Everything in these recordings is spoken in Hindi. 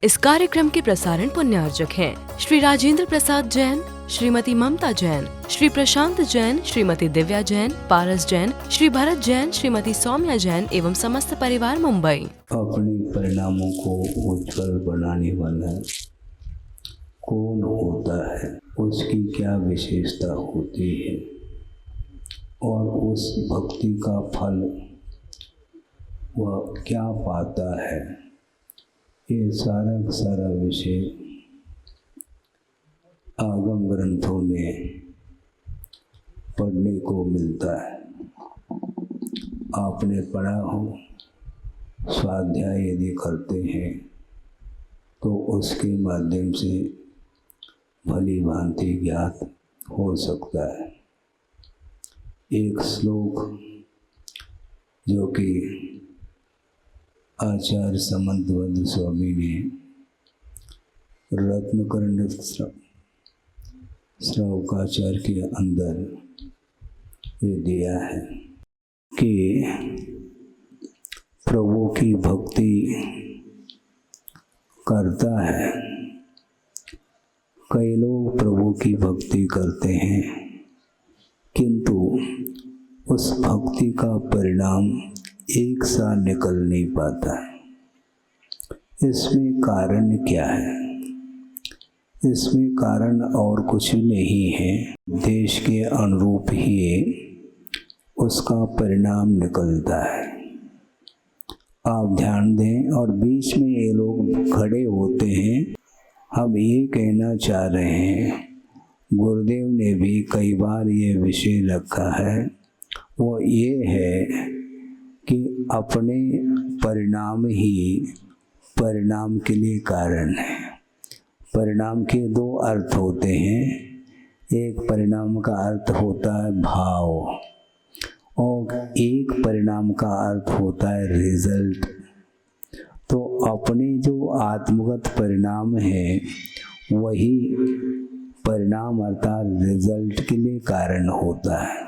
इस कार्यक्रम के प्रसारण पुण्यार्जक हैं श्री राजेंद्र प्रसाद जैन, श्रीमती ममता जैन, श्री प्रशांत जैन, श्रीमती दिव्या जैन, पारस जैन, श्री भरत जैन, श्रीमती सौम्या जैन एवं समस्त परिवार मुंबई। अपने परिणामों को उज्जवल बनाने वाला कौन होता है, उसकी क्या विशेषता होती है और उस भक्ति का फल वह क्या पाता है, ये सारा का सारा विषय आगम ग्रंथों में पढ़ने को मिलता है। आपने पढ़ा हो, स्वाध्याय यदि करते हैं तो उसके माध्यम से भली भांति ज्ञात हो सकता है। एक श्लोक जो कि आचार्य समंतभद्र स्वामी ने रत्नकर्ण श्रावकाचार्य के अंदर ये दिया है कि प्रभु की भक्ति करता है। कई लोग प्रभु की भक्ति करते हैं किंतु उस भक्ति का परिणाम एक सा निकल नहीं पाता। इसमें कारण क्या है? इसमें कारण और कुछ नहीं है, देश के अनुरूप ही उसका परिणाम निकलता है। आप ध्यान दें, और बीच में ये लोग खड़े होते हैं। हम ये कहना चाह रहे हैं, गुरुदेव ने भी कई बार ये विषय रखा है, वो ये है कि अपने परिणाम ही परिणाम के लिए कारण है। परिणाम के दो अर्थ होते हैं। एक परिणाम का अर्थ होता है भाव और एक परिणाम का अर्थ होता है रिजल्ट। तो अपने जो आत्मगत परिणाम है वही परिणाम अर्थात रिजल्ट के लिए कारण होता है।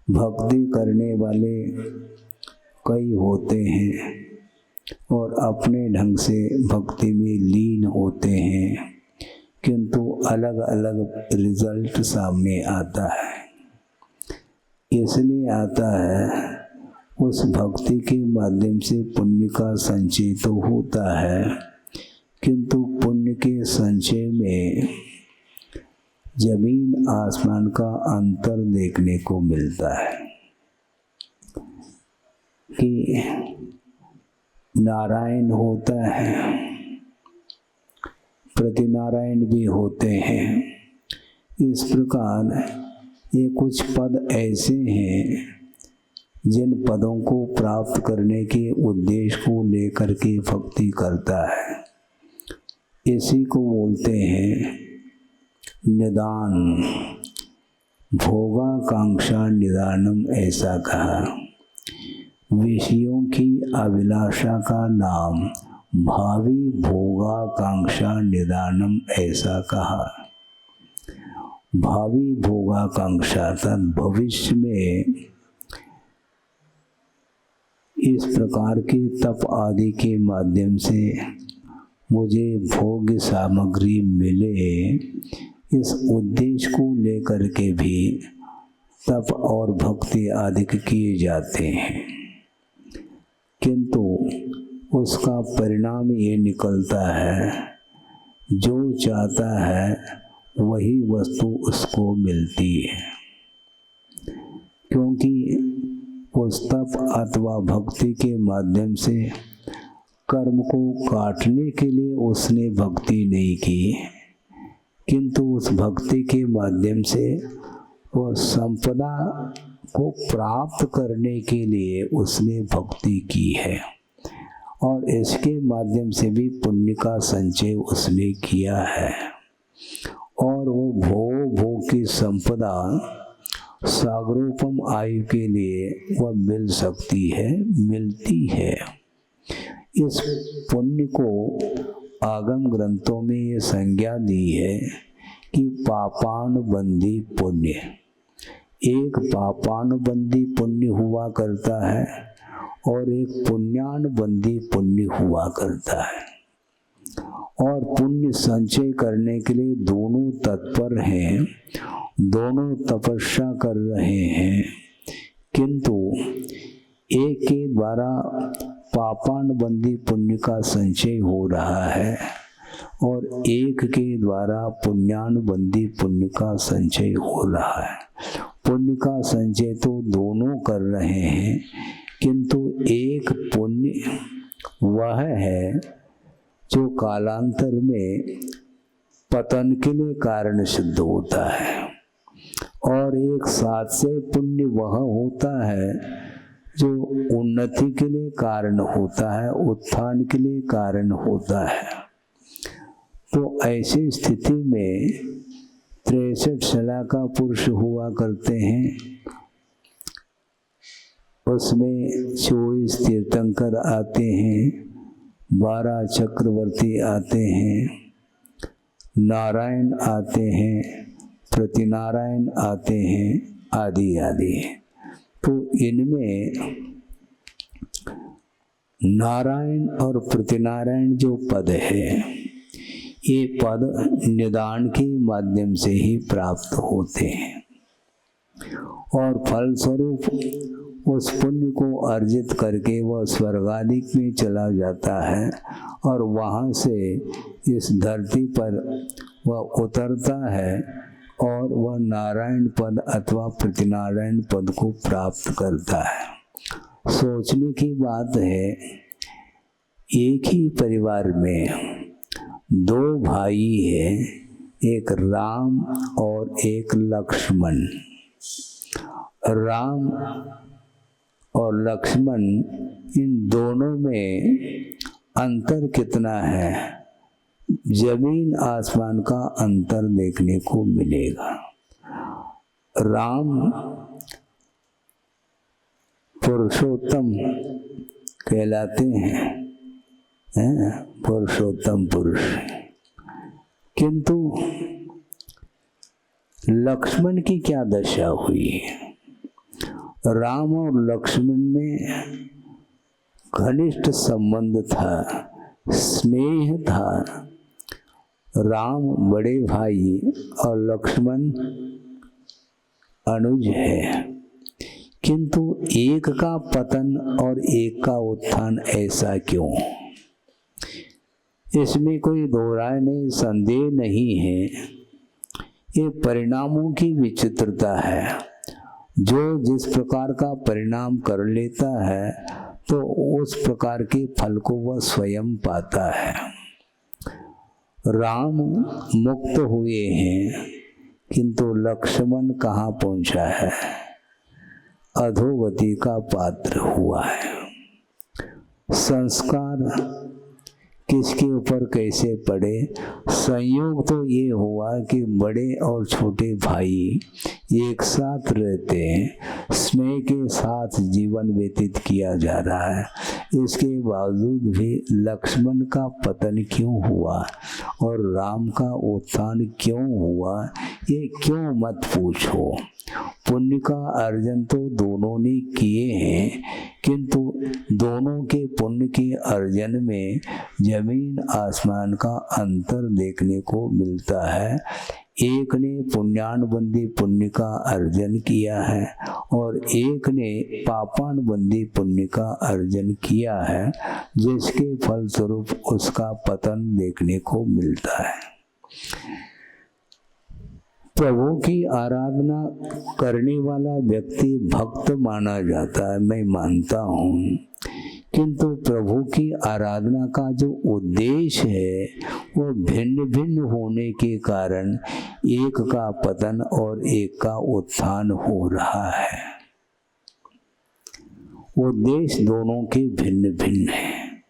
भक्ति करने वाले कई होते हैं और अपने ढंग से भक्ति में लीन होते हैं, किंतु अलग अलग रिजल्ट सामने आता है। इसलिए आता है उस भक्ति के माध्यम से पुण्य का संचय तो होता है, किंतु पुण्य के संचय में जमीन आसमान का अंतर देखने को मिलता है कि नारायण होता है, प्रतिनारायण भी होते हैं। इस प्रकार ये कुछ पद ऐसे हैं जिन पदों को प्राप्त करने के उद्देश्य को लेकर के भक्ति करता है। इसी को बोलते हैं निदान, भोगाकांक्षा निदानम ऐसा कहा। विषयों की अभिलाषा का नाम भावी भोगाकांक्षा निदानम ऐसा कहा। भावी भोगाकांक्षा तथा भविष्य में इस प्रकार के तप आदि के माध्यम से मुझे भोग्य सामग्री मिले, इस उद्देश्य को लेकर के भी तप और भक्ति आदि किए जाते हैं, किंतु उसका परिणाम ये निकलता है जो चाहता है वही वस्तु उसको मिलती है। क्योंकि उस तप अथवा भक्ति के माध्यम से कर्म को काटने के लिए उसने भक्ति नहीं की, किंतु उस भक्ति के माध्यम से वह संपदा को प्राप्त करने के लिए उसने भक्ति की है और इसके माध्यम से भी पुण्य का संचय उसने किया है। और वो भोग की संपदा सागरोपम आयु के लिए वह मिल सकती है, मिलती है। इस पुण्य को आगम ग्रंथों में ये संज्ञा दी है कि पापानुबंधी पुण्य। एक पापानुबंधी पुण्य हुआ करता है और एक पुण्यानुबंधी पुण्य हुआ करता है। और पुण्य संचय करने के लिए दोनों तत्पर हैं, दोनों तपस्या कर रहे हैं, किंतु एक के द्वारा पापानुबंधी पुण्य का संचय हो रहा है और एक के द्वारा पुण्यानुबंधी पुण्य का संचय हो रहा है। पुण्य का संचय तो दोनों कर रहे हैं, किंतु एक पुण्य वह है जो कालांतर में पतन के लिए कारण सिद्ध होता है, और एक साथ से पुण्य वह होता है जो उन्नति के लिए कारण होता है, उत्थान के लिए कारण होता है। तो ऐसी स्थिति में 63 शलाका पुरुष हुआ करते हैं, उसमें 24 तीर्थंकर आते हैं, 12 चक्रवर्ती आते हैं, नारायण आते हैं, प्रतिनारायण आते हैं, आदि आदि। तो इनमें नारायण और प्रतिनारायण जो पद है, ये पद निदान के माध्यम से ही प्राप्त होते हैं और फलस्वरूप उस पुण्य को अर्जित करके वह स्वर्गादिक में चला जाता है और वहाँ से इस धरती पर वह उतरता है और वह नारायण पद अथवा प्रतिनारायण पद को प्राप्त करता है। सोचने की बात है, एक ही परिवार में 2 भाई हैं, एक राम और एक लक्ष्मण। राम और लक्ष्मण, इन दोनों में अंतर कितना है? जमीन आसमान का अंतर देखने को मिलेगा। राम पुरुषोत्तम कहलाते हैं, पुरुषोत्तम पुरुष, किंतु लक्ष्मण की क्या दशा हुई? राम और लक्ष्मण में घनिष्ठ संबंध था, स्नेह था। राम बड़े भाई और लक्ष्मण अनुज है, किंतु एक का पतन और एक का उत्थान ऐसा क्यों? इसमें कोई दो राय नहीं, संदेह नहीं है। ये परिणामों की विचित्रता है। जो जिस प्रकार का परिणाम कर लेता है तो उस प्रकार के फल को वह स्वयं पाता है। राम मुक्त हुए हैं, किंतु लक्ष्मण कहाँ पहुँचा है? अधोगति का पात्र हुआ है। संस्कार किसके ऊपर कैसे पड़े? संयोग तो ये हुआ कि बड़े और छोटे भाई एक साथ रहते हैं, स्नेह के साथ जीवन व्यतीत किया जा रहा है। इसके बावजूद भी लक्ष्मण का पतन क्यों हुआ और राम का उत्थान क्यों हुआ, ये क्यों मत पूछो। पुण्य का अर्जन तो दोनों ने किए हैं, किंतु दोनों के पुण्य के अर्जन में जमीन आसमान का अंतर देखने को मिलता है। एक ने पुण्यानुबंधी पुण्य का अर्जन किया है और एक ने पापानुबंधी पुण्य का अर्जन किया है, जिसके फलस्वरूप उसका पतन देखने को मिलता है। प्रभु की आराधना करने वाला व्यक्ति भक्त माना जाता है, मैं मानता हूँ, किंतु प्रभु की आराधना का जो उद्देश्य है वो भिन्न भिन्न होने के कारण एक का पतन और एक का उत्थान हो रहा है। उद्देश्य दोनों के भिन्न भिन्न हैं,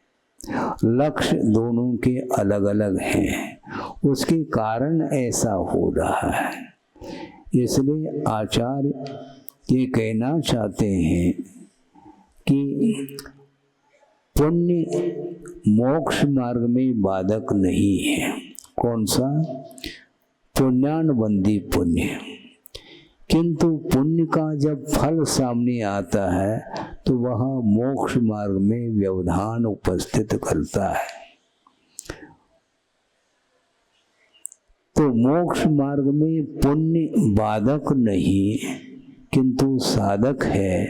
लक्ष्य दोनों के अलग अलग हैं, उसके कारण ऐसा हो रहा है। इसलिए आचार्य ये कहना चाहते हैं कि पुण्य मोक्ष मार्ग में बाधक नहीं है। कौन सा? पुण्यानुबंधी पुण्य। किंतु पुण्य का जब फल सामने आता है तो वह मोक्ष मार्ग में व्यवधान उपस्थित करता है। तो मोक्ष मार्ग में पुण्य बाधक नहीं किंतु साधक है।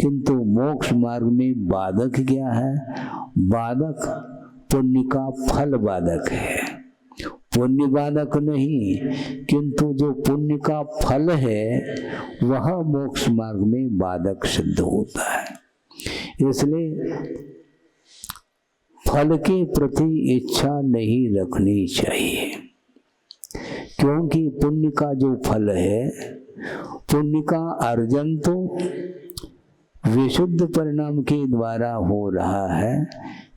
किंतु मोक्ष मार्ग में बाधक क्या है? बाधक पुण्य का फल बाधक है। पुण्य बाधक नहीं, किंतु जो पुण्य का फल है वह मोक्ष मार्ग में बाधक सिद्ध होता है। इसलिए फल के प्रति इच्छा नहीं रखनी चाहिए, क्योंकि पुण्य का जो फल है, पुण्य का अर्जन तो विशुद्ध परिणाम के द्वारा हो रहा है,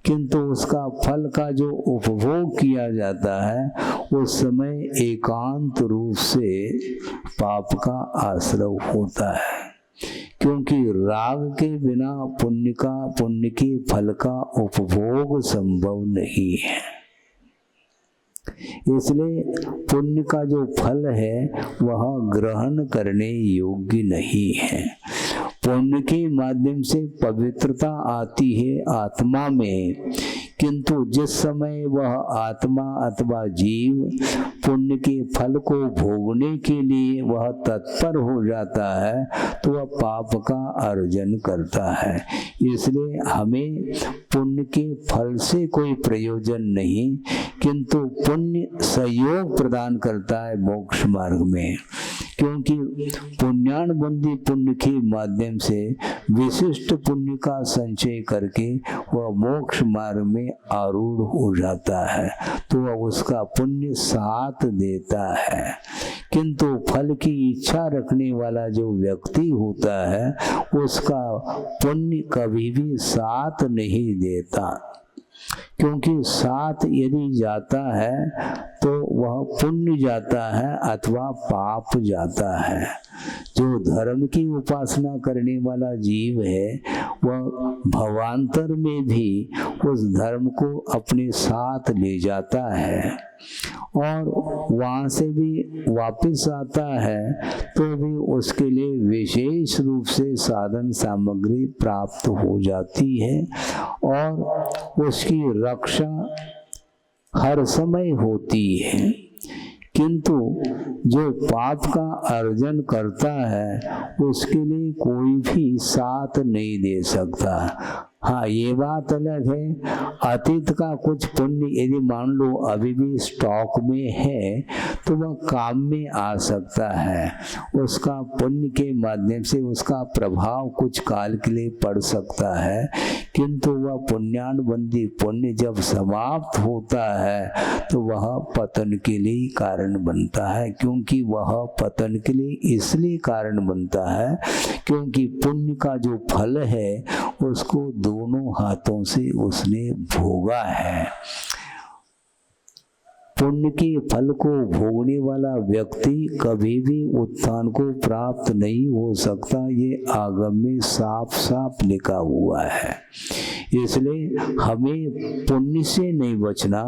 किंतु उसका फल का जो उपभोग किया जाता है उस समय एकांत रूप से पाप का आश्रय होता है। क्योंकि राग के बिना पुण्य के फल का उपभोग संभव नहीं है। इसलिए पुण्य का जो फल है वह ग्रहण करने योग्य नहीं है। पुण्य के माध्यम से पवित्रता आती है आत्मा में, किंतु जिस समय वह आत्मा अथवा जीव पुण्य के फल को भोगने के लिए वह तत्पर हो जाता है तो वह पाप का अर्जन करता है। इसलिए हमें पुण्य के फल से कोई प्रयोजन नहीं, किंतु पुण्य सहयोग प्रदान करता है मोक्ष मार्ग में। क्योंकि पुण्यानुबंधी पुण्य के माध्यम से विशिष्ट पुण्य का संचय करके वह मोक्ष मार्ग में आरूढ़ हो जाता है, तो वह उसका पुण्य साथ देता है। किंतु फल की इच्छा रखने वाला जो व्यक्ति होता है उसका पुण्य कभी भी साथ नहीं देता, क्योंकि साथ यदि जाता है तो वह पुण्य जाता है अथवा पाप जाता है। जो धर्म की उपासना करने वाला जीव है वह भवांतर में भी उस धर्म को अपने साथ ले जाता है और वहाँ से भी वापस आता है तो भी उसके लिए विशेष रूप से साधन सामग्री प्राप्त हो जाती है और उसकी रक्षा हर समय होती है। किंतु जो पाप का अर्जन करता है उसके लिए कोई भी साथ नहीं दे सकता। हाँ, ये बात अलग है, अतीत का कुछ पुण्य यदि मान लो अभी भी स्टॉक में है तो वह काम में आ सकता है। उसका पुण्य के माध्यम से उसका प्रभाव कुछ काल के लिए पड़ सकता है, किंतु वह पुण्यानुबंधी पुण्य जब समाप्त होता है तो वह पतन के लिए कारण बनता है। क्योंकि वह पतन के लिए इसलिए कारण बनता है क्योंकि पुण्य का जो फल है उसको दोनों हाथों से उसने भोगा है। पुण्य के फल को भोगने वाला व्यक्ति कभी भी उत्थान को प्राप्त नहीं हो सकता, ये आगम में साफ साफ लिखा हुआ है। इसलिए हमें पुण्य से नहीं बचना,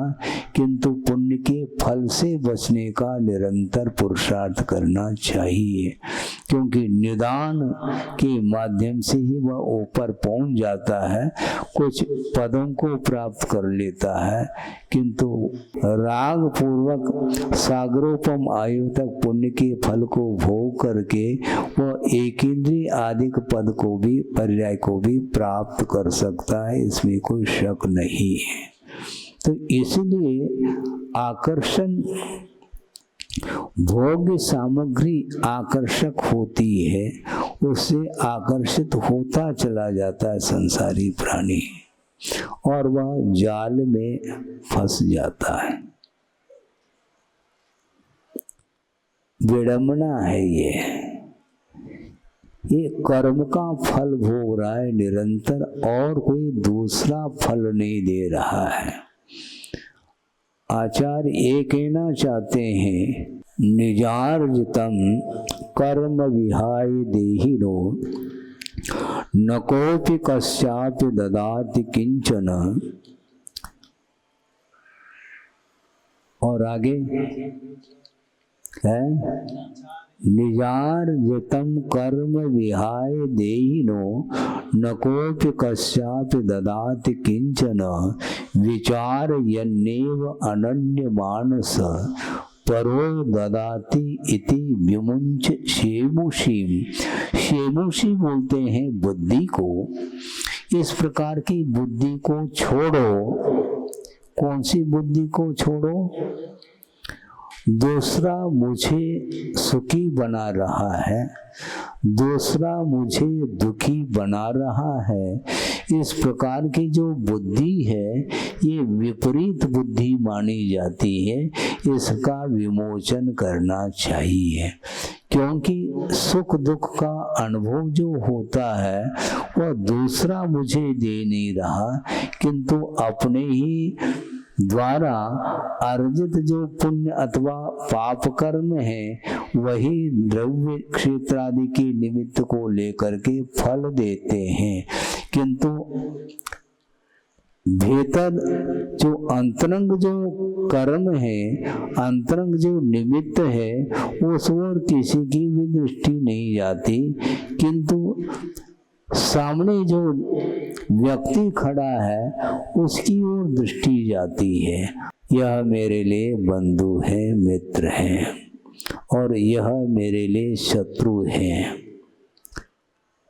किंतु पुण्य के फल से बचने का निरंतर पुरुषार्थ करना चाहिए। क्योंकि निदान के माध्यम से ही वह ऊपर पहुंच जाता है, कुछ पदों को प्राप्त कर लेता है, किंतु राग पूर्वक सागरोपम आयु तक पुण्य के फल को भोग करके वह एक इंद्रिय आदिक पद को भी पर्याय को भी प्राप्त कर सकता है, इसमें कोई शक नहीं है। तो इसलिए आकर्षण भोग्य सामग्री आकर्षक होती है, उससे आकर्षित होता चला जाता है संसारी प्राणी और वह जाल में फंस जाता है। विडंबना है ये कर्म का फल भोग रहा है निरंतर और कोई दूसरा फल नहीं दे रहा है। आचार्य ये कहना चाहते हैं, निजार्जितम कर्म विहाय देहिनो न कोपि कस्यापि ददाति किंचन। और आगे है निजार्जितम कर्म विहाय देहिनो न कोपि कस्यापि ददाति किंचन विचार यन्नेव अनन्य मानस परो ददाति इति विमुंच शेमुषीम। शेमुषी बोलते हैं बुद्धि को। इस प्रकार की बुद्धि को छोड़ो। कौन सी बुद्धि को छोड़ो? दूसरा मुझे सुखी बना रहा है, दूसरा मुझे दुखी बना रहा है। इस प्रकार की जो बुद्धि है ये विपरीत बुद्धि मानी जाती है। इसका विमोचन करना चाहिए, क्योंकि सुख दुख का अनुभव जो होता है वह दूसरा मुझे दे नहीं रहा, किंतु अपने ही द्वारा अर्जित जो पुण्य अथवा पाप कर्म है वही द्रव्य क्षेत्र आदि के निमित्त को लेकर के फल देते हैं। किंतु भीतर जो अंतरंग जो कर्म है, अंतरंग जो निमित्त है, उस ओर किसी की भी दृष्टि नहीं जाती, किंतु सामने जो व्यक्ति खड़ा है उसकी ओर दृष्टि जाती है। यह मेरे लिए बंधु है, मित्र है, और यह मेरे लिए शत्रु है।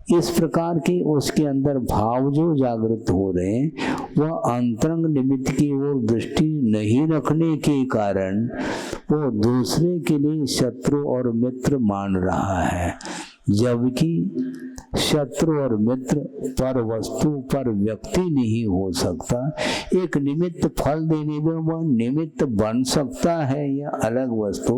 इस प्रकार के उसके अंदर भाव जो जागृत हो रहे हैं वह अंतरंग निमित्त की ओर दृष्टि नहीं रखने के कारण वो दूसरे के लिए शत्रु और मित्र मान रहा है, जबकि शत्रु और मित्र पर वस्तु पर व्यक्ति नहीं हो सकता। एक निमित्त फल देने में वह निमित्त बन सकता है या अलग वस्तु,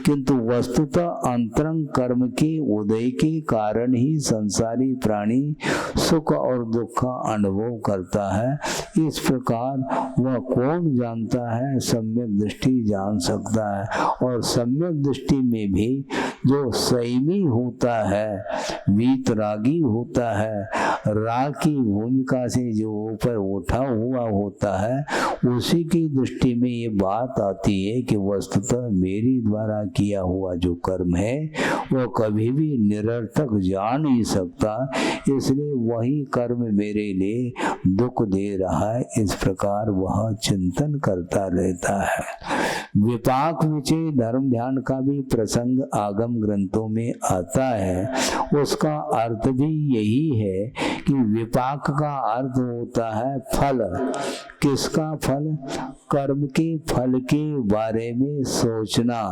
किंतु वस्तुतः अंतरंग कर्म के उदय के कारण ही संसारी प्राणी सुख और दुख का अनुभव करता है। इस प्रकार वह कौन जानता है? सम्यक दृष्टि जान सकता है। और सम्यक दृष्टि में भी जो संयमी होता है, वीतरागी होता है, राग की भूमिका से जो ऊपर उठा हुआ होता है, उसी की दृष्टि में ये बात आती है कि वस्तुतः मेरी द्वारा किया हुआ जो कर्म है वो कभी भी निरर्थक जा नहीं सकता, इसलिए वही कर्म मेरे लिए दुख दे रहा है। इस प्रकार वह चिंतन करता रहता है। विपाक विचय धर्म ध्यान का भी प्रसंग आगम ग्रंथों में आता है। उसका अर्थ भी यही है कि विपाक का अर्थ होता है फल। किसका फल? कर्म के फल के बारे में सोचना।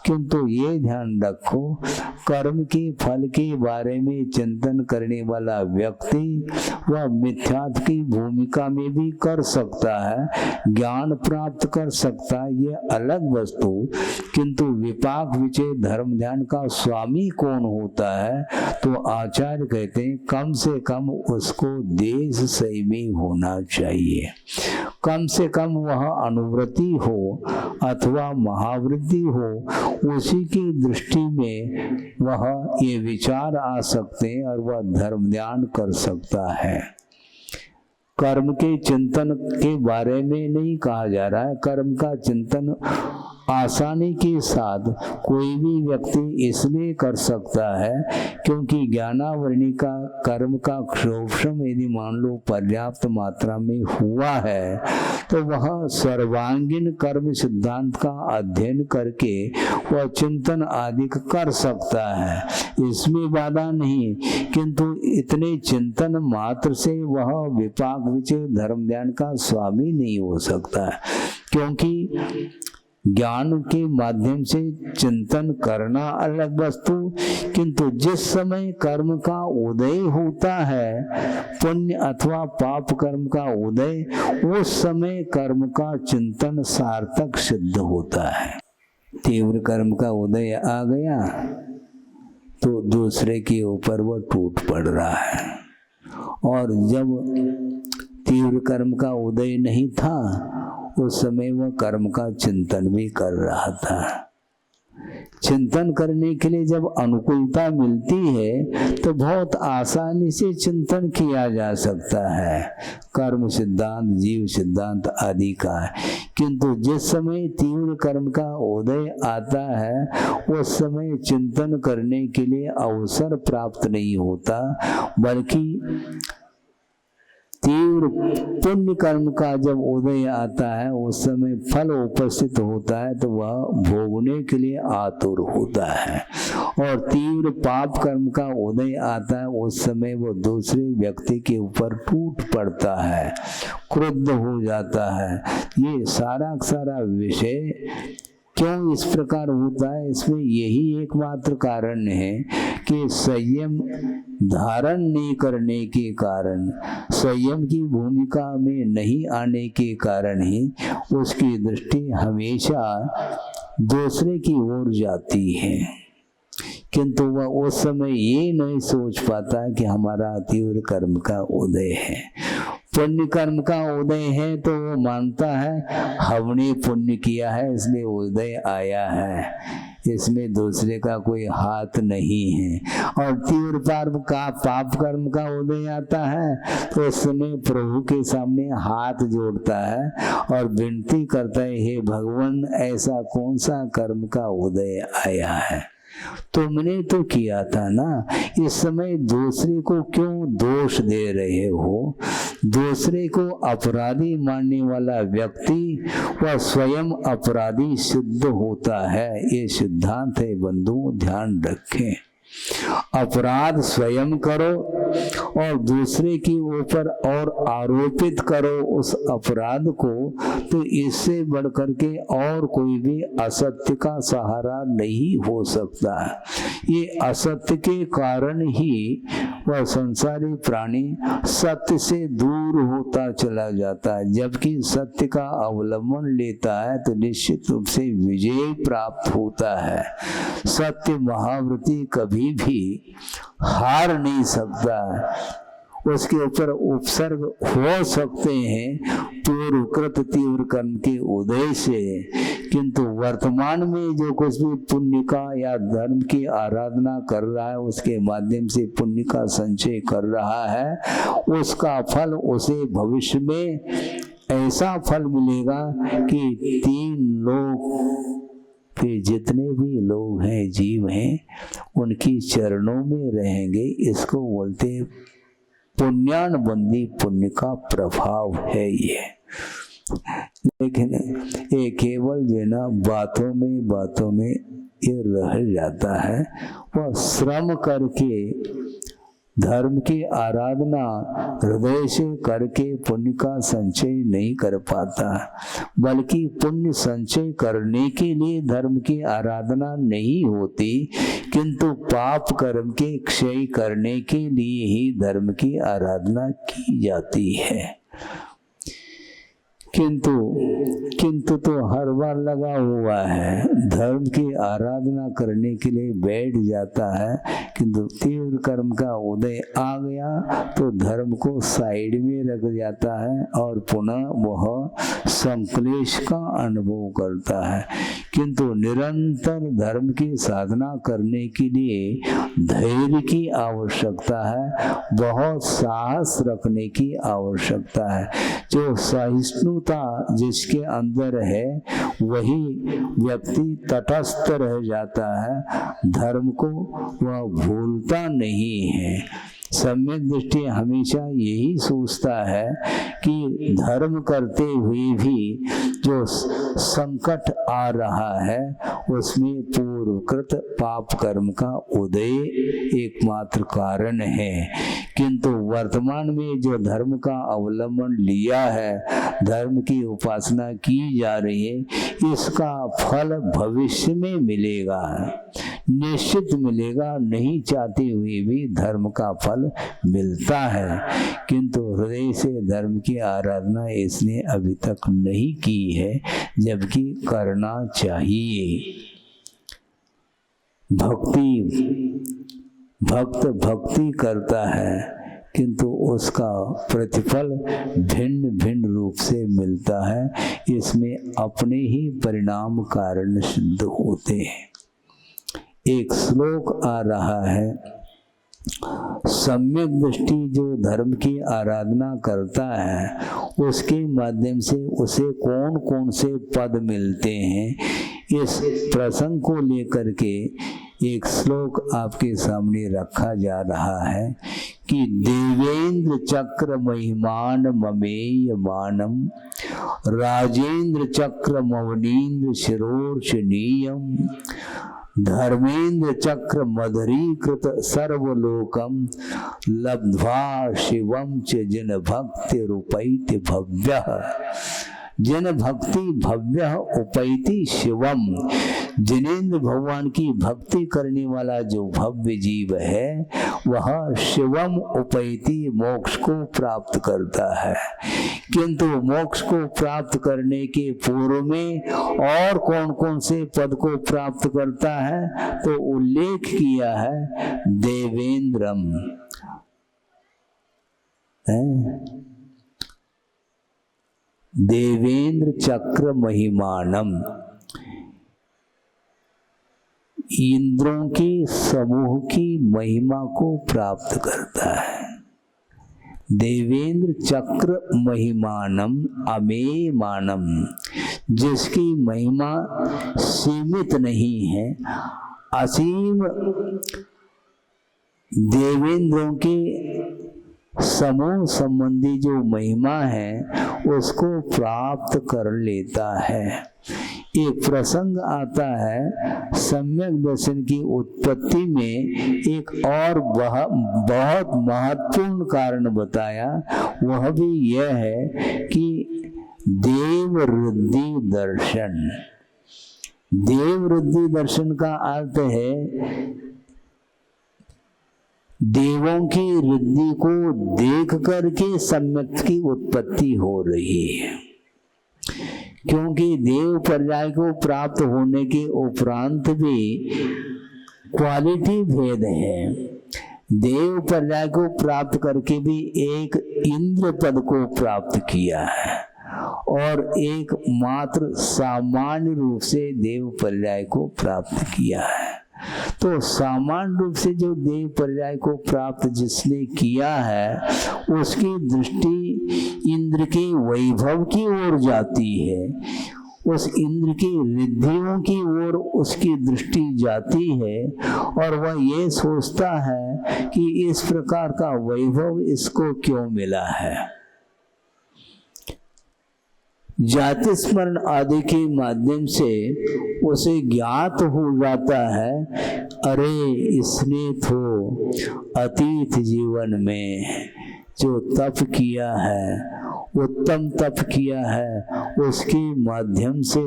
किंतु ये ध्यान रखो, कर्म के फल के बारे में चिंतन करने वाला व्यक्ति वह मिथ्यात्व की भूमिका में भी कर सकता है, ज्ञान प्राप्त कर सकता है, ये अलग वस्तु। किंतु विपाक विचय धर्म ध्यान का स्वामी कौन होता है? तो आचार्य कहते हैं कम से कम उसको देश संयमी होना चाहिए। कम से कम वह अनुवृत्ति हो अथवा महावृत्ति हो, उसी की दृष्टि में वह ये विचार आ सकते हैं और वह धर्म ध्यान कर सकता है। कर्म के चिंतन के बारे में नहीं कहा जा रहा है। कर्म का चिंतन आसानी के साथ कोई भी व्यक्ति इसलिए कर सकता है क्योंकि ज्ञानावरणी का कर्म का क्षोभम यदि मान लो पर्याप्त मात्रा में हुआ है तो वह सर्वांगीण कर्म सिद्धांत का अध्ययन करके वह चिंतन आदि कर सकता है, इसमें बाधा नहीं। किंतु इतने चिंतन मात्र से वह विपाक विचय धर्म ध्यान का स्वामी नहीं हो सकता है, क्योंकि ज्ञान के माध्यम से चिंतन करना अलग वस्तु, किंतु जिस समय कर्म का उदय होता है, पुण्य अथवा पाप कर्म का उदय, उस समय कर्म का चिंतन सार्थक सिद्ध होता है। तीव्र कर्म का उदय आ गया तो दूसरे के ऊपर वह टूट पड़ रहा है, और जब तीव्र कर्म का उदय नहीं था उस समय वह कर्म का चिंतन भी कर रहा था। चिंतन करने के लिए जब अनुकूलता मिलती है तो बहुत आसानी से चिंतन किया जा सकता है, कर्म सिद्धांत, जीव सिद्धांत आदि का। किंतु जिस समय तीव्र कर्म का उदय आता है उस समय चिंतन करने के लिए अवसर प्राप्त नहीं होता, बल्कि तीव्र पुण्य कर्म का जब उदय आता है उस समय फल उपस्थित होता है तो वह भोगने के लिए आतुर होता है, और तीव्र पाप कर्म का उदय आता है उस समय वो दूसरे व्यक्ति के ऊपर टूट पड़ता है, क्रुद्ध हो जाता है। ये सारा सारा विषय क्यों इस प्रकार होता है, इसमें यही एकमात्र कारण है कि संयम धारण नहीं करने के कारण, संयम की भूमिका में नहीं आने के कारण ही उसकी दृष्टि हमेशा दूसरे की ओर जाती है, किंतु वह उस समय ये नहीं सोच पाता कि हमारा तीव्र कर्म का उदय है। पुण्य कर्म का उदय है तो वो मानता है हमने पुण्य किया है इसलिए उदय आया है, इसमें दूसरे का कोई हाथ नहीं है। और तीव्र पाप कर्म का उदय आता है तो उस समय प्रभु के सामने हाथ जोड़ता है और विनती करता है, हे भगवान ऐसा कौन सा कर्म का उदय आया है, तुमने तो किया था ना, इस समय दूसरे को क्यों दोष दे रहे हो। दूसरे को अपराधी मानने वाला व्यक्ति वह स्वयं अपराधी सिद्ध होता है, ये सिद्धांत है बंधु, ध्यान रखें। अपराध स्वयं करो और दूसरे के ऊपर और आरोपित करो उस अपराध को, तो इससे बढ़कर के और कोई भी असत्य का सहारा नहीं हो सकता। ये असत्य के कारण ही वह संसारी प्राणी सत्य से दूर होता चला जाता है, जबकि सत्य का अवलंबन लेता है तो निश्चित रूप से विजय प्राप्त होता है। सत्य महाव्रती कभी भी हार नहीं सकता, उसके ऊपर उपसर्ग हो सकते हैं पूर्वकृत तीव्र कर्म के उदय से, किंतु वर्तमान में जो कुछ भी पुण्य का या धर्म की आराधना कर रहा है उसके माध्यम से पुण्य का संचय कर रहा है, उसका फल उसे भविष्य में ऐसा फल मिलेगा कि 3 लोग के जितने भी लोग हैं, जीव हैं, उनकी चरणों में रहेंगे। इसको बोलते पुण्यानुबंधी पुण्य का प्रभाव है ये। लेकिन ये केवल जो ना बातों में ये रह जाता है, वह श्रम करके धर्म की आराधना हृदय से करके पुण्य का संचय नहीं कर पाता, बल्कि पुण्य संचय करने के लिए धर्म की आराधना नहीं होती, किंतु पाप कर्म के क्षय करने के लिए ही धर्म की आराधना की जाती है। किंतु तो हर बार लगा हुआ है, धर्म की आराधना करने के लिए बैठ जाता है, किंतु तीव्र कर्म का उदय आ गया तो धर्म को साइड में रख जाता है और पुनः वह संक्लेश का अनुभव करता है। किंतु निरंतर धर्म की साधना करने के लिए धैर्य की आवश्यकता है, बहुत साहस रखने की आवश्यकता है। जो सहिष्णुता जिसके अंदर है वही व्यक्ति तटस्थ रह जाता है, धर्म को वह भूलता नहीं है। सम्यक दृष्टि हमेशा यही सोचता है कि धर्म करते हुए भी जो संकट आ रहा है उसमें पूर्वकृत पाप कर्म का उदय एकमात्र कारण है, किंतु वर्तमान में जो धर्म का अवलंबन लिया है, धर्म की उपासना की जा रही है, इसका फल भविष्य में मिलेगा, निश्चित मिलेगा। नहीं चाहते हुए भी धर्म का फल मिलता है, किंतु हृदय से धर्म की आराधना इसने अभी तक नहीं की है, जबकि करना चाहिए। भक्ति करता है, किंतु उसका प्रतिफल भिन्न भिन्न रूप से मिलता है, इसमें अपने ही परिणाम कारण सिद्ध होते हैं। एक श्लोक आ रहा है, सम्यक दृष्टि जो धर्म की आराधना करता है उसके माध्यम से उसे कौन कौन से पद मिलते हैं, इस प्रसंग को लेकर के एक श्लोक आपके सामने रखा जा रहा है कि देवेंद्र चक्र महिमान ममेय मानम राजेंद्र चक्र मवनीन्द्र शिरोर्षणीयम धर्मेंद्र चक्र मधुरीकृत सर्वलोकम लब्ध्वा शिवम च जन भक्ति रूपैति भव्य जन भक्ति भव्य उपैति शिवम। जिनेन्द्र भगवान की भक्ति करने वाला जो भव्य जीव है वह शिवम उपैति मोक्ष को प्राप्त करता है। किंतु मोक्ष को प्राप्त करने के पूर्व में और कौन कौन से पद को प्राप्त करता है तो उल्लेख किया है देवेंद्रम देवेंद्र चक्र महिमानम, इंद्रों के समूह की महिमा को प्राप्त करता है। देवेंद्र चक्र महिमानम अमेयमानम, जिसकी महिमा सीमित नहीं है, असीम देवेंद्रों के समूह संबंधी जो महिमा है उसको प्राप्त कर लेता है। एक प्रसंग आता है सम्यक दर्शन की उत्पत्ति में, एक और बहुत महत्वपूर्ण कारण बताया, वह भी यह है कि देववृद्धि दर्शन। देववृद्धि दर्शन का अर्थ है देवों की वृद्धि को देख करके सम्यक की उत्पत्ति हो रही है। क्योंकि देव पर्याय को प्राप्त होने के उपरांत भी क्वालिटी भेद है। देव पर्याय को प्राप्त करके भी एक इंद्र पद को प्राप्त किया है और एक मात्र सामान्य रूप से देव पर्याय को प्राप्त किया है। तो सामान्य रूप से जो देव पर्याय को प्राप्त जिसने किया है उसकी दृष्टि इंद्र के वैभव की ओर जाती है, उस इंद्र की रिद्धियों की ओर उसकी दृष्टि जाती है और वह ये सोचता है कि इस प्रकार का वैभव इसको क्यों मिला है। जाति स्मरण आदि के माध्यम से उसे ज्ञात हो जाता है, अरे इसने तो अतीत जीवन में जो तप किया है, उत्तम तप किया है, उसके माध्यम से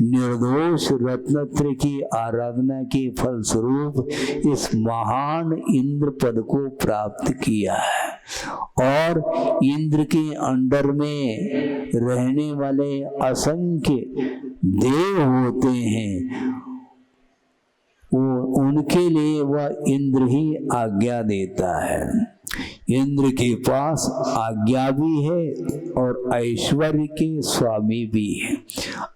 निर्दोष रत्नत्रय की आराधना के फलस्वरूप इस महान इंद्र पद को प्राप्त किया है। और इंद्र के अंडर में रहने वाले असंख्य देव होते हैं, वो उनके लिए वह इंद्र ही आज्ञा देता है। इंद्र के पास आज्ञा भी है और ऐश्वर्य के स्वामी भी है।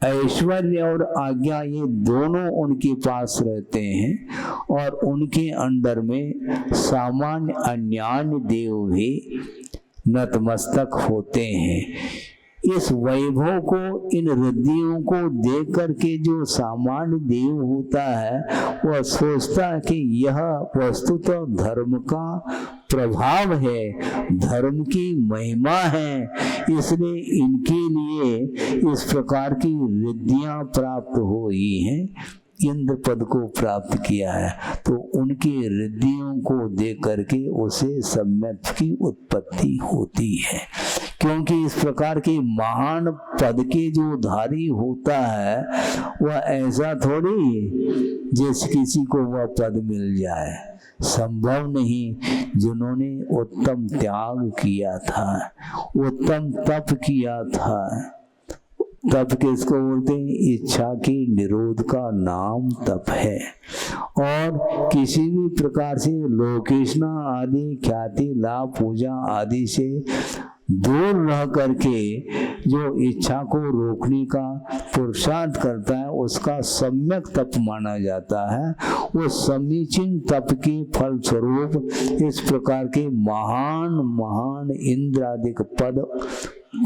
ऐश्वर्य और आज्ञा ये दोनों उनके पास रहते हैं और उनके अंडर में सामान्य अन्यान्य देव भी नतमस्तक होते हैं। इस वैभव को, इन रिद्धियों को देख करके जो सामान्य देव होता है वह सोचता है कि यह वस्तुतः धर्म का प्रभाव है, धर्म की महिमा है, इसलिए इनके लिए इस प्रकार की रिद्धियां प्राप्त हुई हैं, इंद्र पद को प्राप्त किया है। तो उनकी रिद्धियों को देख करके उसे सम्यक की उत्पत्ति होती है। क्योंकि इस प्रकार के महान पद के जो धारी होता है वह ऐसा थोड़ी जैसे किसी को वह पद मिल जाए, संभव नहीं। जिन्होंने उत्तम त्याग किया था, उत्तम तप किया था, तप किसको बोलते हैं? इच्छा की निरोध का नाम तप है। और किसी भी प्रकार से लोकेशना आदि ख्याति लाभ पूजा आदि से दूर रह करके जो इच्छा को रोकने का पुरुषार्थ करता है उसका सम्यक तप माना जाता है। वो समीचीन तप के फल स्वरूप इस प्रकार के महान महान इंद्र आदि पद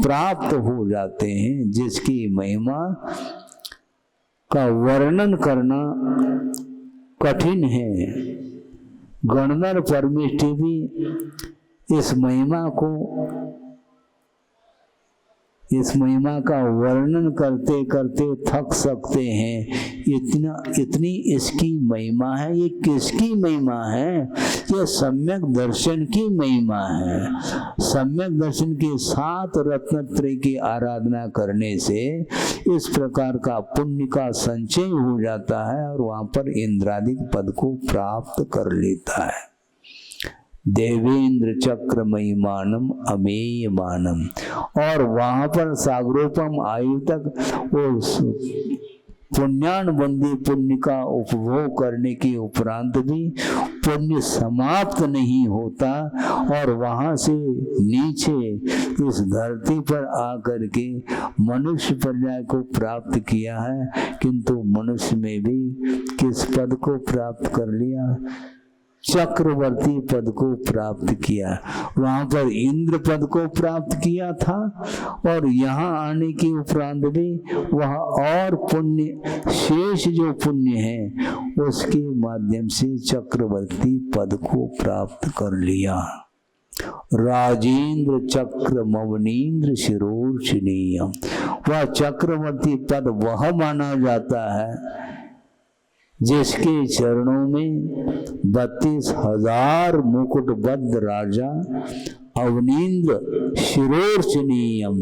प्राप्त हो जाते हैं, जिसकी महिमा का वर्णन करना कठिन है। गणधर परमेष्ठी भी इस महिमा का वर्णन करते करते थक सकते हैं। इतनी इसकी महिमा है। ये किसकी महिमा है? ये सम्यक दर्शन की महिमा है। सम्यक दर्शन के 7 रत्नत्रय की आराधना करने से इस प्रकार का पुण्य का संचय हो जाता है और वहां पर इंद्रादिक पद को प्राप्त कर लेता है। देवेंद्र चक्र महिमानम अमेयमानम। और वहां पर सागरोपम आयु तक वो पुण्यानुबंधी पुण्य का उपभोग करने के उपरांत भी पुण्य समाप्त नहीं होता और वहां से नीचे इस धरती पर आकर के मनुष्य पर्याय को प्राप्त किया है। किंतु मनुष्य में भी किस पद को प्राप्त कर लिया? चक्रवर्ती पद को प्राप्त किया। वहां पर इंद्र पद को प्राप्त किया था और यहाँ आने के उपरांत भी वहाँ और पुण्य, शेष जो पुण्य है उसके माध्यम से चक्रवर्ती पद को प्राप्त कर लिया। राजेंद्र चक्र मवनीन्द्र शिरोर्चनीयम। वह चक्रवर्ती पद वह माना जाता है जिसके चरणों में 32,000 मुकुटबद्ध राजा अवनीन्द्र शिरोर्चनीयम।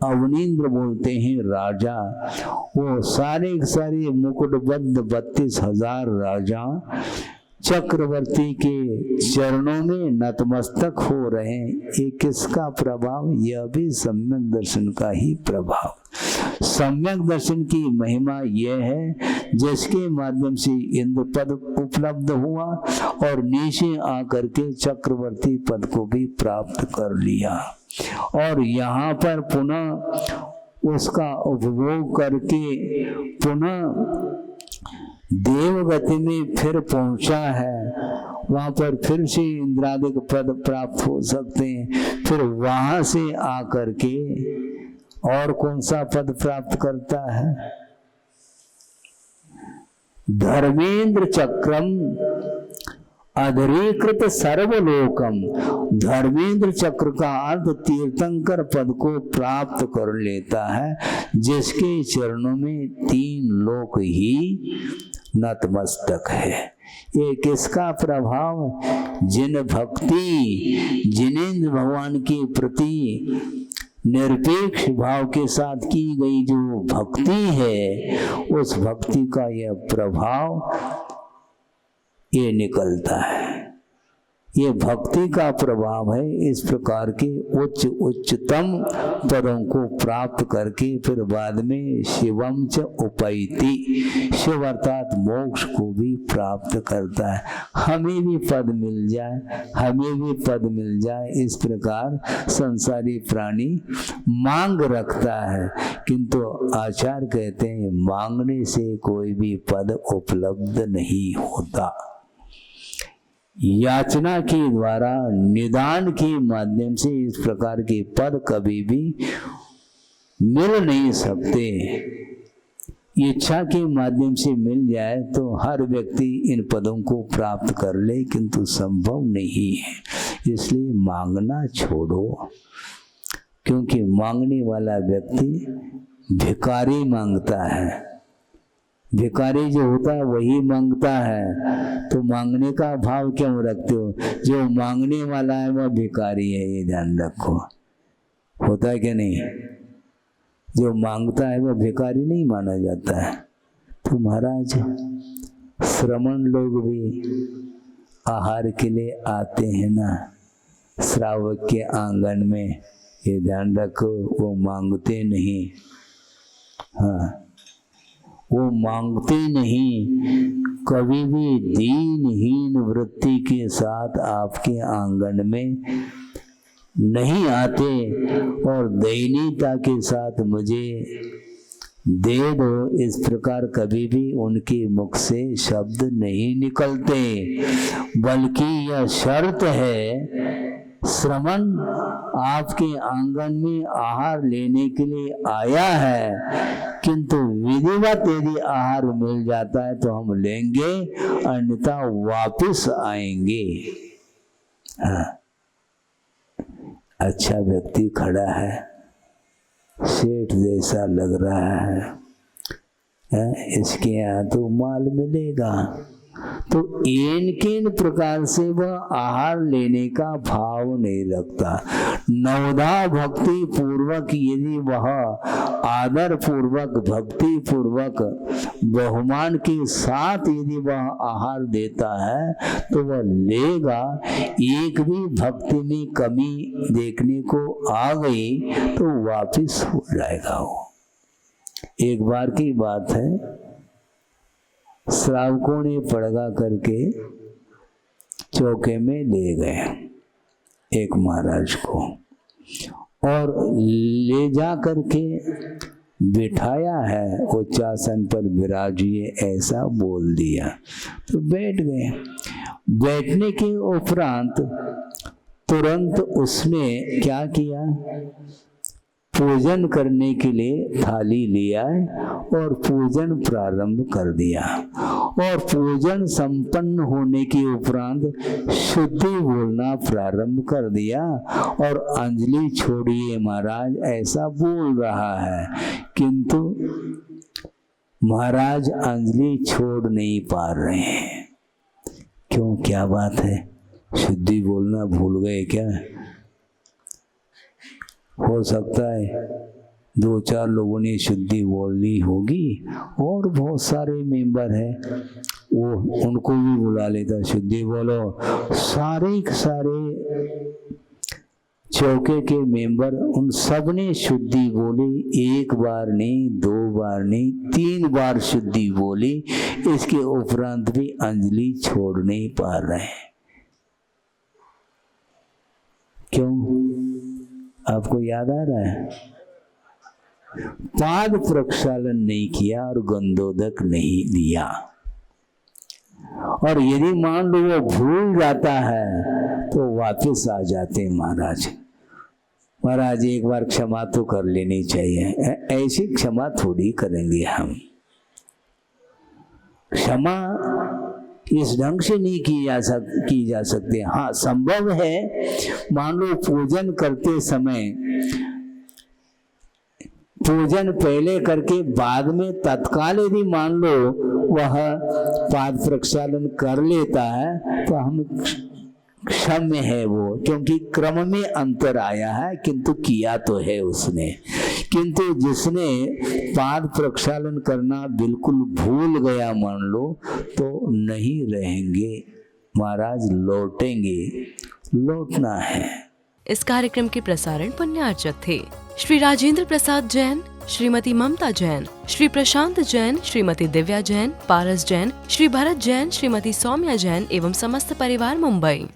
अवनीन्द्र बोलते हैं राजा। वो सारे मुकुटबद्ध 32,000 राजा चक्रवर्ती के चरणों में नतमस्तक हो रहे हैं। ये किसका प्रभाव? यह भी सम्यक दर्शन का ही प्रभाव। सम्यक दर्शन की महिमा यह है जिसके माध्यम से इंद्र पद उपलब्ध हुआ और नीचे आकर के चक्रवर्ती पद को भी प्राप्त कर लिया और यहाँ पर पुनः उसका उपभोग करके पुनः देवगति में फिर पहुंचा है। वहां पर फिर से इंद्रादिक पद प्राप्त हो सकते हैं। फिर वहां से आकर के और कौन सा पद प्राप्त करता है? धर्मेंद्र चक्रम अधरीकृत सर्वलोकम। धर्मेंद्र चक्र का अर्थ तीर्थंकर पद को प्राप्त कर लेता है जिसके चरणों में 3 लोक ही नतमस्तक है। ये किसका प्रभाव? जिन भक्ति जिनेंद्र भगवान के प्रति निरपेक्ष भाव के साथ की गई जो भक्ति है उस भक्ति का यह प्रभाव ये निकलता है। ये भक्ति का प्रभाव है। इस प्रकार के उच्चतम पदों को प्राप्त करके फिर बाद में शिवम च उपैति, शिव अर्थात मोक्ष को भी प्राप्त करता है। हमें भी पद मिल जाए, हमें भी पद मिल जाए, इस प्रकार संसारी प्राणी मांग रखता है। किंतु आचार्य कहते हैं मांगने से कोई भी पद उपलब्ध नहीं होता। याचना के द्वारा निदान के माध्यम से इस प्रकार के पद कभी भी मिल नहीं सकते। इच्छा के माध्यम से मिल जाए तो हर व्यक्ति इन पदों को प्राप्त कर ले, किंतु संभव नहीं है। इसलिए मांगना छोड़ो, क्योंकि मांगने वाला व्यक्ति भिखारी मांगता है। भिखारी जो होता है वही मांगता है। तो मांगने का भाव क्यों रखते हो? जो मांगने वाला है वह भिखारी है, ये ध्यान रखो। होता है क्या नहीं? जो मांगता है वह भिखारी नहीं माना जाता है। तो महाराज श्रमण लोग भी आहार के लिए आते हैं ना श्रावक के आंगन में, ये ध्यान रखो। वो मांगते नहीं, हाँ वो मांगते नहीं। कभी भी दीनहीन वृत्ति के साथ आपके आंगन में नहीं आते और दयनीयता के साथ मुझे दे दो, इस प्रकार कभी भी उनके मुख से शब्द नहीं निकलते। बल्कि यह शर्त है श्रमण आपके आंगन में आहार लेने के लिए आया है, किंतु विधिवत यदि आहार मिल जाता है तो हम लेंगे, अन्यथा वापस आएंगे। हाँ। अच्छा व्यक्ति खड़ा है, सेठ जैसा लग रहा है, इसके यहाँ तो माल मिलेगा, तो किन प्रकार से वह आहार लेने का भाव नहीं रखता। नवधा भक्ति पूर्वक यदि वह आदर पूर्वक, भक्ति पूर्वक, बहुमान के साथ यदि वह आहार देता है तो वह लेगा। एक भी भक्ति में कमी देखने को आ गई तो वापिस हो जाएगा वो। एक बार की बात है, श्रावकों ने पड़गा करके चौके में ले गए एक महाराज को और ले जा करके बिठाया है, उच्चासन पर विराजिए ऐसा बोल दिया, तो बैठ गए। बैठने के उपरांत तुरंत उसने क्या किया, पूजन करने के लिए थाली लिया और पूजन प्रारंभ कर दिया। और पूजन संपन्न होने के उपरांत शुद्धि बोलना प्रारंभ कर दिया और अंजलि छोड़िए महाराज ऐसा बोल रहा है, किंतु महाराज अंजलि छोड़ नहीं पा रहे हैं। क्यों, क्या बात है? शुद्धि बोलना भूल गए क्या? हो सकता है 2-4 लोगों ने शुद्धि बोलनी होगी और बहुत सारे मेंबर हैं, वो उनको भी बुला लेता, शुद्धि बोलो। सारे चौके के मेंबर उन सब ने शुद्धि बोली, 1 बार नहीं, 2 बार नहीं, 3 बार शुद्धि बोली। इसके उपरांत भी अंजलि छोड़ नहीं पा रहे। क्यों, आपको याद आ रहा है? पाद प्रक्षालन नहीं किया और गंधोदक नहीं दिया। और यदि मान लो वो भूल जाता है तो वापस आ जाते महाराज। महाराज एक बार क्षमा तो कर लेनी चाहिए। ऐसी क्षमा थोड़ी करेंगे हम। क्षमा इस ढंग से नहीं की जा सकती। हाँ, संभव है, मान लो पूजन करते समय, पूजन पहले करके बाद में तत्काल यदि मान लो वह पाद प्रक्षालन कर लेता है तो हम क्षम्य है वो, क्योंकि क्रम में अंतर आया है, किंतु किया तो है उसने। किंतु जिसने पाद प्रक्षालन करना बिल्कुल भूल गया मान लो, तो नहीं रहेंगे महाराज, लौटेंगे, लौटना है। इस कार्यक्रम के प्रसारण पुण्यार्चक थे श्री राजेंद्र प्रसाद जैन, श्रीमती ममता जैन, श्री प्रशांत जैन, श्रीमती दिव्या जैन, पारस जैन, श्री भरत जैन, श्रीमती सौम्या जैन एवं समस्त परिवार, मुंबई।